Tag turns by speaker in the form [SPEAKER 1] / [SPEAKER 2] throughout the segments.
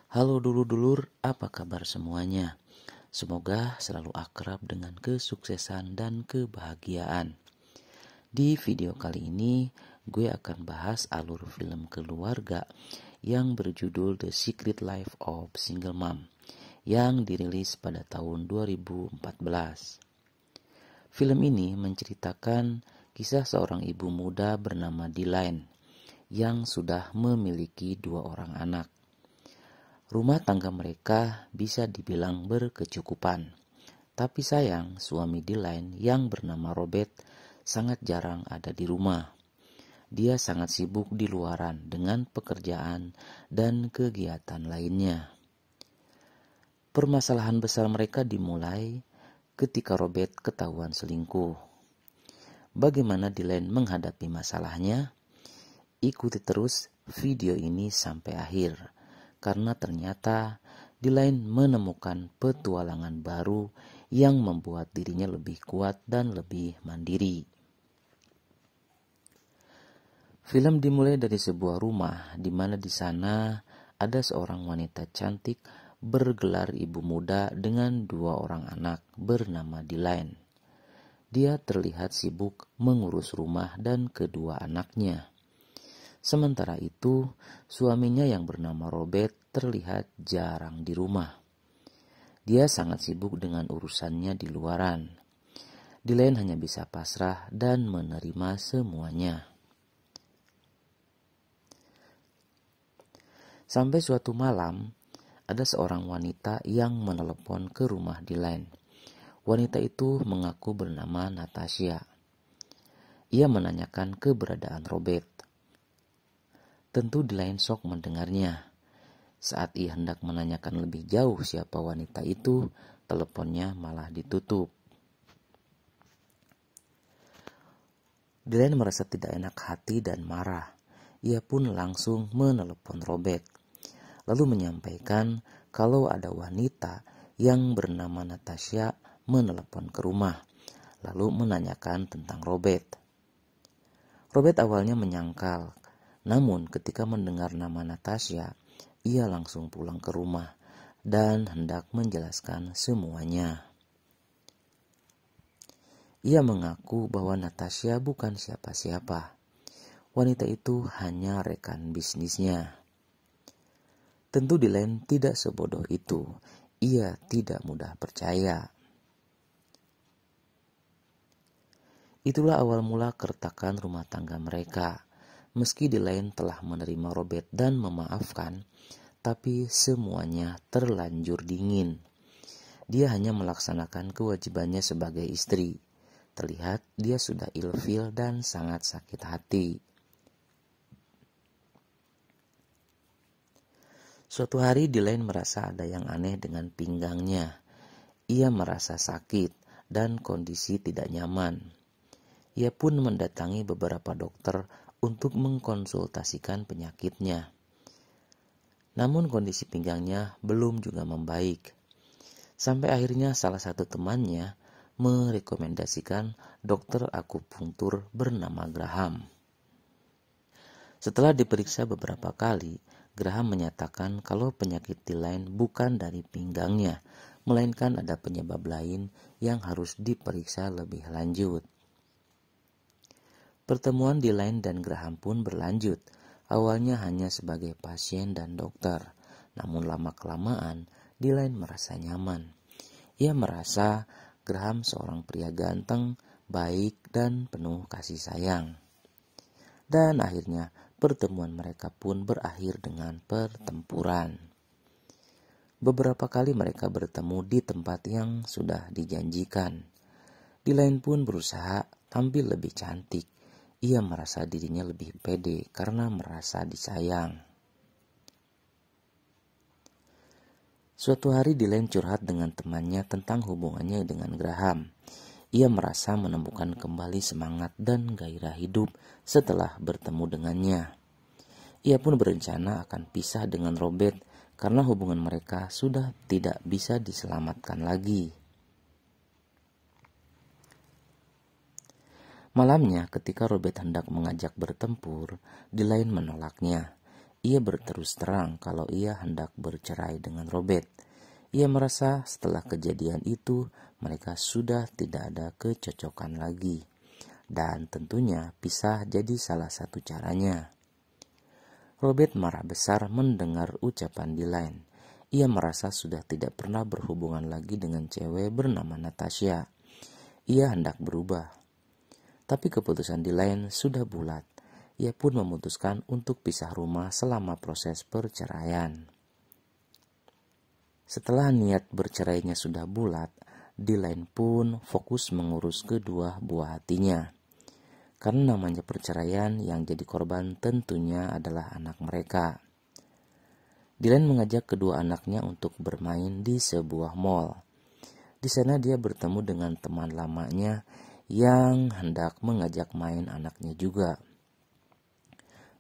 [SPEAKER 1] Halo dulur-dulur, apa kabar semuanya? Semoga selalu akrab dengan kesuksesan dan kebahagiaan. Di video kali ini, gue akan bahas alur film keluarga yang berjudul The Secret Life of Single Mom yang dirilis pada tahun 2014. Film ini menceritakan kisah seorang ibu muda bernama Deline yang sudah memiliki 2 orang anak. Rumah tangga mereka bisa dibilang berkecukupan. Tapi sayang, suami Deline yang bernama Robert sangat jarang ada di rumah. Dia sangat sibuk di luaran dengan pekerjaan dan kegiatan lainnya. Permasalahan besar mereka dimulai ketika Robert ketahuan selingkuh. Bagaimana Deline menghadapi masalahnya? Ikuti terus video ini sampai akhir. Karena ternyata Deline menemukan petualangan baru yang membuat dirinya lebih kuat dan lebih mandiri. Film dimulai dari sebuah rumah di mana di sana ada seorang wanita cantik bergelar ibu muda dengan 2 orang anak bernama Deline. Dia terlihat sibuk mengurus rumah dan kedua anaknya. Sementara itu, suaminya yang bernama Robert terlihat jarang di rumah. Dia sangat sibuk dengan urusannya di luaran. Deline hanya bisa pasrah dan menerima semuanya. Sampai suatu malam, ada seorang wanita yang menelepon ke rumah Deline. Wanita itu mengaku bernama Natasha. Ia menanyakan keberadaan Robert. Tentu Deline shock mendengarnya. Saat ia hendak menanyakan lebih jauh siapa wanita itu, teleponnya malah ditutup. Deline merasa tidak enak hati dan marah. Ia pun langsung menelepon Robert. Lalu menyampaikan kalau ada wanita yang bernama Natasha menelepon ke rumah. Lalu menanyakan tentang Robert. Robert awalnya menyangkal. Namun ketika mendengar nama Natasha, ia langsung pulang ke rumah dan hendak menjelaskan semuanya. Ia mengaku bahwa Natasha bukan siapa-siapa. Wanita itu hanya rekan bisnisnya. Tentu Deline tidak sebodoh itu. Ia tidak mudah percaya. Itulah awal mula keretakan rumah tangga mereka. Meski Deline telah menerima Robert dan memaafkan, tapi semuanya terlanjur dingin. Dia hanya melaksanakan kewajibannya sebagai istri. Terlihat dia sudah ilfil dan sangat sakit hati. Suatu hari Deline merasa ada yang aneh dengan pinggangnya. Ia merasa sakit dan kondisi tidak nyaman. Ia pun mendatangi beberapa dokter untuk mengkonsultasikan penyakitnya. Namun kondisi pinggangnya belum juga membaik. Sampai akhirnya salah satu temannya merekomendasikan dokter akupunktur bernama Graham. Setelah diperiksa beberapa kali, Graham menyatakan kalau penyakit Deline bukan dari pinggangnya, melainkan ada penyebab lain yang harus diperiksa lebih lanjut. Pertemuan Deline dan Graham pun berlanjut. Awalnya hanya sebagai pasien dan dokter. Namun lama-kelamaan Deline merasa nyaman. Ia merasa Graham seorang pria ganteng, baik, dan penuh kasih sayang. Dan akhirnya pertemuan mereka pun berakhir dengan pertempuran. Beberapa kali mereka bertemu di tempat yang sudah dijanjikan. Deline pun berusaha tampil lebih cantik. Ia merasa dirinya lebih pede karena merasa disayang. Suatu hari Deline curhat dengan temannya tentang hubungannya dengan Graham. Ia merasa menemukan kembali semangat dan gairah hidup setelah bertemu dengannya. Ia pun berencana akan pisah dengan Robert karena hubungan mereka sudah tidak bisa diselamatkan lagi. Malamnya ketika Robert hendak mengajak bertempur, Deline menolaknya. ia berterus terang kalau ia hendak bercerai dengan Robert. Ia merasa setelah kejadian itu mereka sudah tidak ada kecocokan lagi. Dan tentunya pisah jadi salah satu caranya. Robert marah besar mendengar ucapan Dylan. Ia merasa sudah tidak pernah berhubungan lagi dengan cewek bernama Natasha. Ia hendak berubah. Tapi keputusan Dylan sudah bulat. Ia pun memutuskan untuk pisah rumah selama proses perceraian. Setelah niat bercerainya sudah bulat, Dylan pun fokus mengurus kedua buah hatinya. Karena namanya perceraian, yang jadi korban tentunya adalah anak mereka. Dylan mengajak kedua anaknya untuk bermain di sebuah mall. Di sana dia bertemu dengan teman lamanya yang hendak mengajak main anaknya juga.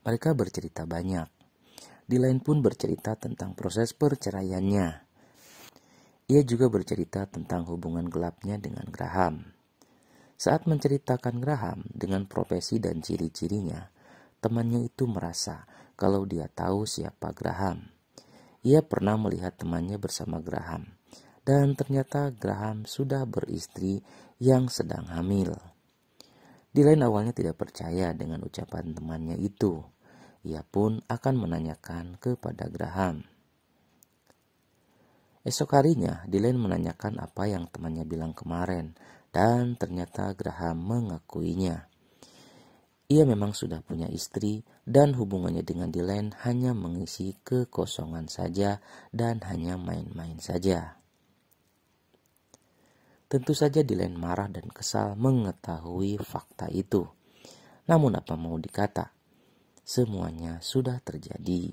[SPEAKER 1] Mereka bercerita banyak. Dylan pun bercerita tentang proses perceraiannya. Ia juga bercerita tentang hubungan gelapnya dengan Graham. Saat menceritakan Graham dengan profesi dan ciri-cirinya, temannya itu merasa kalau dia tahu siapa Graham. Ia pernah melihat temannya bersama Graham, dan ternyata Graham sudah beristri yang sedang hamil. Dylan awalnya tidak percaya dengan ucapan temannya itu. Ia pun akan menanyakan kepada Graham. Esok harinya, Dylan menanyakan apa yang temannya bilang kemarin, dan ternyata Graham mengakuinya. Ia memang sudah punya istri, dan hubungannya dengan Dylan hanya mengisi kekosongan saja dan hanya main-main saja. Tentu saja Dylan marah dan kesal mengetahui fakta itu. Namun apa mau dikata, semuanya sudah terjadi.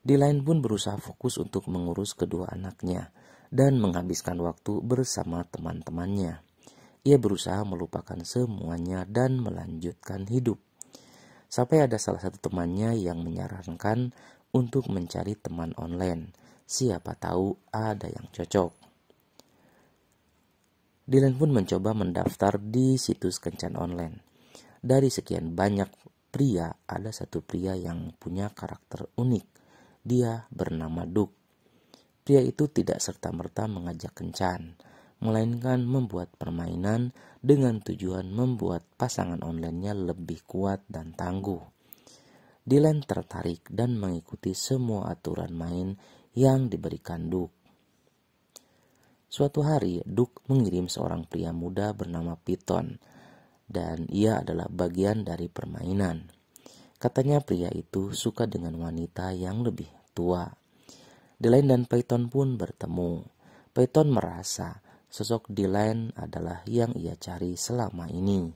[SPEAKER 1] Dylan pun berusaha fokus untuk mengurus kedua anaknya dan menghabiskan waktu bersama teman-temannya. Ia berusaha melupakan semuanya dan melanjutkan hidup. Sampai ada salah satu temannya yang menyarankan untuk mencari teman online. Siapa tahu ada yang cocok. Dylan pun mencoba mendaftar di situs kencan online. Dari sekian banyak pria, ada satu pria yang punya karakter unik. Dia bernama Duke. Pria itu tidak serta-merta mengajak kencan, melainkan membuat permainan dengan tujuan membuat pasangan online-nya lebih kuat dan tangguh. Dylan tertarik dan mengikuti semua aturan main yang diberikan Duke. Suatu hari, Duke mengirim seorang pria muda bernama Piton, dan ia adalah bagian dari permainan. Katanya pria itu suka dengan wanita yang lebih tua. Dylan dan Peyton pun bertemu. Peyton merasa sosok Dylan adalah yang ia cari selama ini.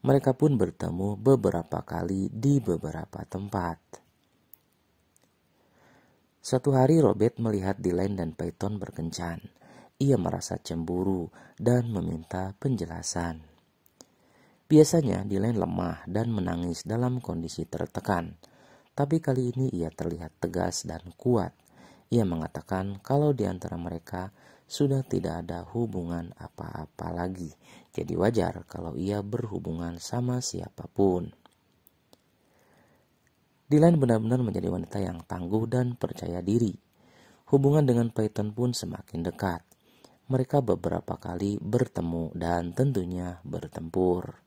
[SPEAKER 1] Mereka pun bertemu beberapa kali di beberapa tempat. Suatu hari Robert melihat Dylan dan Peyton berkencan. Ia merasa cemburu dan meminta penjelasan. Biasanya Dylan lemah dan menangis dalam kondisi tertekan. Tapi kali ini ia terlihat tegas dan kuat. Ia mengatakan kalau di antara mereka sudah tidak ada hubungan apa-apa lagi. Jadi wajar kalau ia berhubungan sama siapapun. Dylan benar-benar menjadi wanita yang tangguh dan percaya diri. Hubungan dengan Peyton pun semakin dekat. Mereka beberapa kali bertemu dan tentunya bertempur.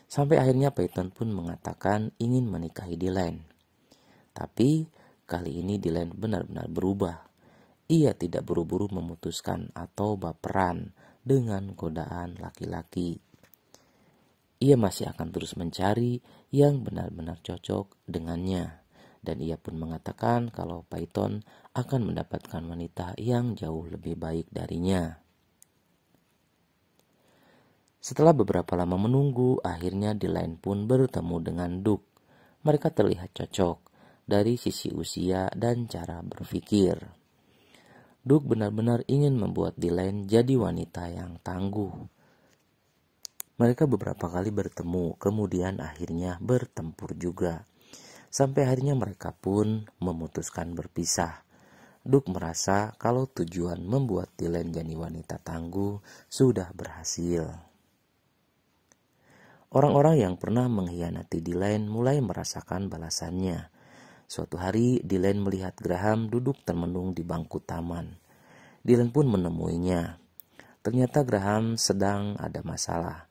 [SPEAKER 1] Sampai akhirnya Peyton pun mengatakan ingin menikahi Dylan. Tapi kali ini Dylan benar-benar berubah. Ia tidak buru-buru memutuskan atau baperan dengan godaan laki-laki. Ia masih akan terus mencari yang benar-benar cocok dengannya. Dan ia pun mengatakan kalau Peyton akan mendapatkan wanita yang jauh lebih baik darinya. Setelah beberapa lama menunggu, akhirnya Dylan pun bertemu dengan Duke. Mereka terlihat cocok dari sisi usia dan cara berpikir. Duke benar-benar ingin membuat Dylan jadi wanita yang tangguh. Mereka beberapa kali bertemu, kemudian akhirnya bertempur juga. Sampai akhirnya mereka pun memutuskan berpisah. Duke merasa kalau tujuan membuat Dylan jadi wanita tangguh sudah berhasil. Orang-orang yang pernah mengkhianati Dylan mulai merasakan balasannya. Suatu hari Dylan melihat Graham duduk termenung di bangku taman. Dylan pun menemuinya. Ternyata Graham sedang ada masalah,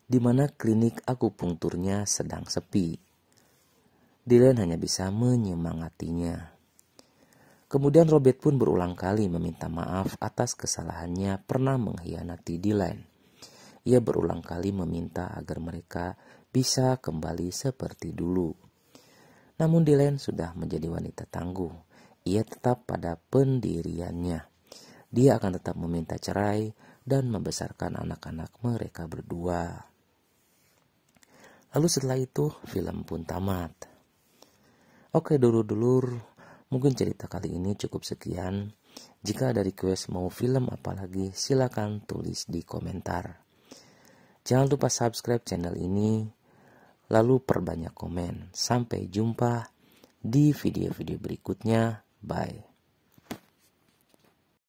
[SPEAKER 1] di mana klinik akupunkturnya sedang sepi. Dylan hanya bisa menyemangatinya. Kemudian Robert pun berulang kali meminta maaf atas kesalahannya pernah mengkhianati Dylan. Ia berulang kali meminta agar mereka bisa kembali seperti dulu. Namun Dylan sudah menjadi wanita tangguh. Ia tetap pada pendiriannya. Dia akan tetap meminta cerai dan membesarkan anak-anak mereka berdua. Lalu setelah itu film pun tamat. Oke dulur-dulur, mungkin cerita kali ini cukup sekian. Jika ada request mau film apalagi, silakan tulis di komentar. Jangan lupa subscribe channel ini, lalu perbanyak komen. Sampai jumpa di video-video berikutnya. Bye.